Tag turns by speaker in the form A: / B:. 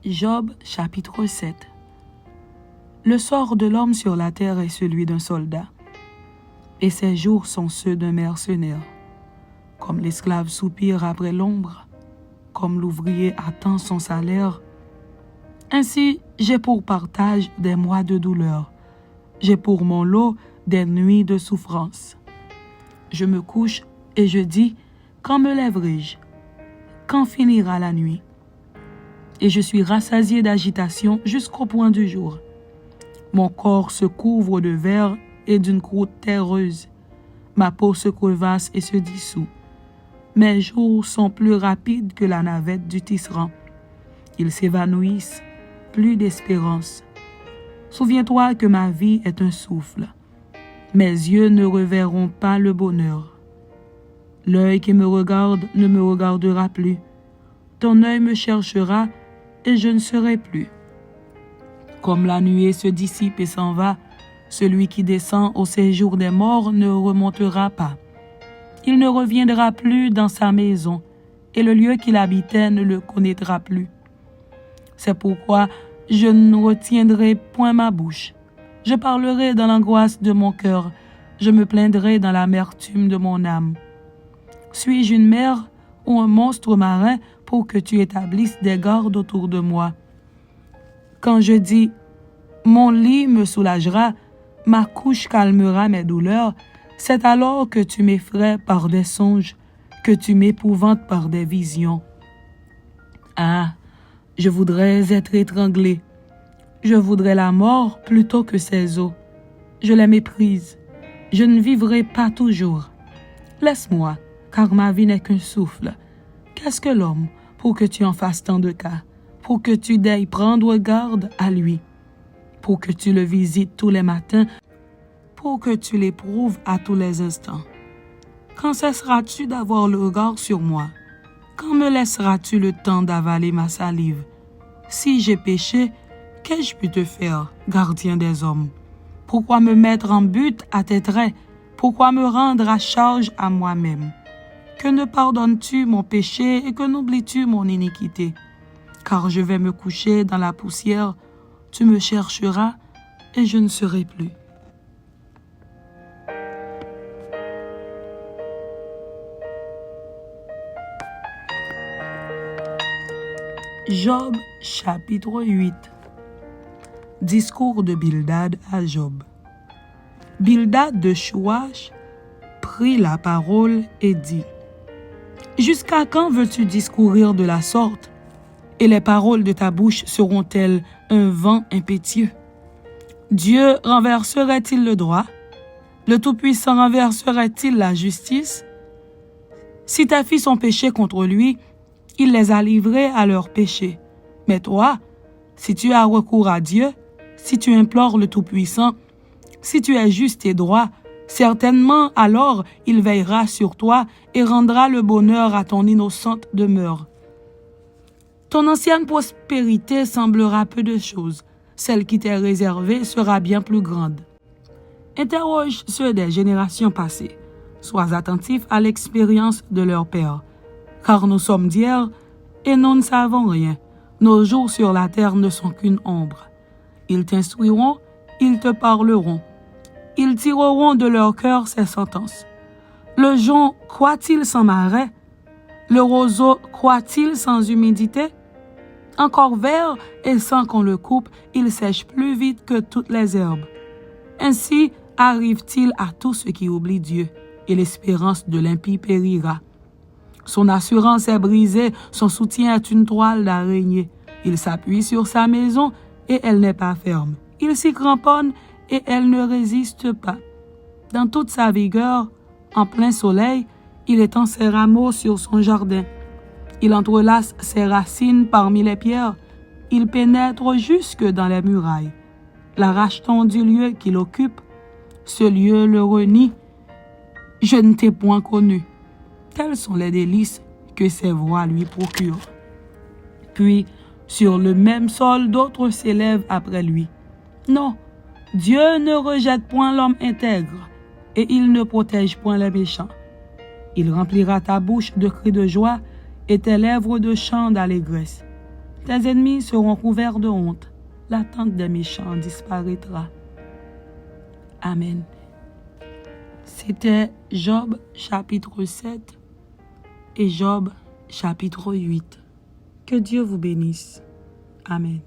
A: Job chapitre 7. Le sort de l'homme sur la terre est celui d'un soldat, et ses jours sont ceux d'un mercenaire. Comme l'esclave soupire après l'ombre, comme l'ouvrier attend son salaire, ainsi j'ai pour partage des mois de douleur, j'ai pour mon lot des nuits de souffrance. Je me couche et je dis, quand me lèverai-je? Quand finira la nuit? Et je suis rassasié d'agitation jusqu'au point du jour. Mon corps se couvre de verre et d'une croûte terreuse. Ma peau se crevasse et se dissout. Mes jours sont plus rapides que la navette du tisserand. Ils s'évanouissent, plus d'espérance. Souviens-toi que ma vie est un souffle. Mes yeux ne reverront pas le bonheur. L'œil qui me regarde ne me regardera plus. Ton œil me cherchera et je ne serai plus. Comme la nuée se dissipe et s'en va, celui qui descend au séjour des morts ne remontera pas. Il ne reviendra plus dans sa maison, et le lieu qu'il habitait ne le connaîtra plus. C'est pourquoi je ne retiendrai point ma bouche. Je parlerai dans l'angoisse de mon cœur, je me plaindrai dans l'amertume de mon âme. Suis-je une mer ou un monstre marin pour que tu établisses des gardes autour de moi? Quand je dis « mon lit me soulagera, ma couche calmera mes douleurs », c'est alors que tu m'effraies par des songes, que tu m'épouvantes par des visions. Ah, je voudrais être étranglé. Je voudrais la mort plutôt que ces eaux. Je les méprise. Je ne vivrai pas toujours. Laisse-moi, car ma vie n'est qu'un souffle. Qu'est-ce que l'homme pour que tu en fasses tant de cas, pour que tu dailles prendre garde à lui, pour que tu le visites tous les matins, pour que tu l'éprouves à tous les instants? Quand cesseras-tu d'avoir le regard sur moi? Quand me laisseras-tu le temps d'avaler ma salive? Si j'ai péché, qu'ai-je pu te faire, gardien des hommes? Pourquoi me mettre en butte à tes traits? Pourquoi me rendre à charge à moi-même? Que ne pardonnes-tu mon péché et que n'oublies-tu mon iniquité? Car je vais me coucher dans la poussière, tu me chercheras et je ne serai plus. Job chapitre 8. Discours de Bildad à Job. Bildad de Chouach prit la parole et dit: Jusqu'à quand veux-tu discourir de la sorte? Et les paroles de ta bouche seront-elles un vent impétueux? Dieu renverserait-il le droit? Le Tout-Puissant renverserait-il la justice? Si tes fils ont péché contre lui, il les a livrés à leurs péchés. Mais toi, si tu as recours à Dieu, si tu implores le Tout-Puissant, si tu es juste et droit, certainement alors il veillera sur toi et rendra le bonheur à ton innocente demeure. Ton ancienne prospérité semblera peu de choses, celle qui t'est réservée sera bien plus grande. Interroge ceux des générations passées, sois attentif à l'expérience de leur père, car nous sommes d'hier et nous ne savons rien. Nos jours sur la terre ne sont qu'une ombre. Ils t'instruiront, ils te parleront. Ils tireront de leur cœur ces sentences. Le jonc croît-il sans marais? Le roseau croît-il sans humidité? Encore vert et sans qu'on le coupe, il sèche plus vite que toutes les herbes. Ainsi arrive-t-il à tous ceux qui oublient Dieu, et l'espérance de l'impie périra. Son assurance est brisée, son soutien est une toile d'araignée. Il s'appuie sur sa maison et elle n'est pas ferme. Il s'y cramponne et elle ne résiste pas. Dans toute sa vigueur, en plein soleil, il étend ses rameaux sur son jardin. Il entrelace ses racines parmi les pierres. Il pénètre jusque dans les murailles. L'arrache-t-on du lieu qu'il occupe? Ce lieu le renie. Je ne t'ai point connu. Tels sont les délices que ses voix lui procurent. Puis, sur le même sol, d'autres s'élèvent après lui. Non, Dieu ne rejette point l'homme intègre, et il ne protège point les méchants. Il remplira ta bouche de cris de joie et tes lèvres de chants d'allégresse. Tes ennemis seront couverts de honte. La tente des méchants disparaîtra. Amen. C'était Job chapitre 7 et Job chapitre 8. Que Dieu vous bénisse. Amen.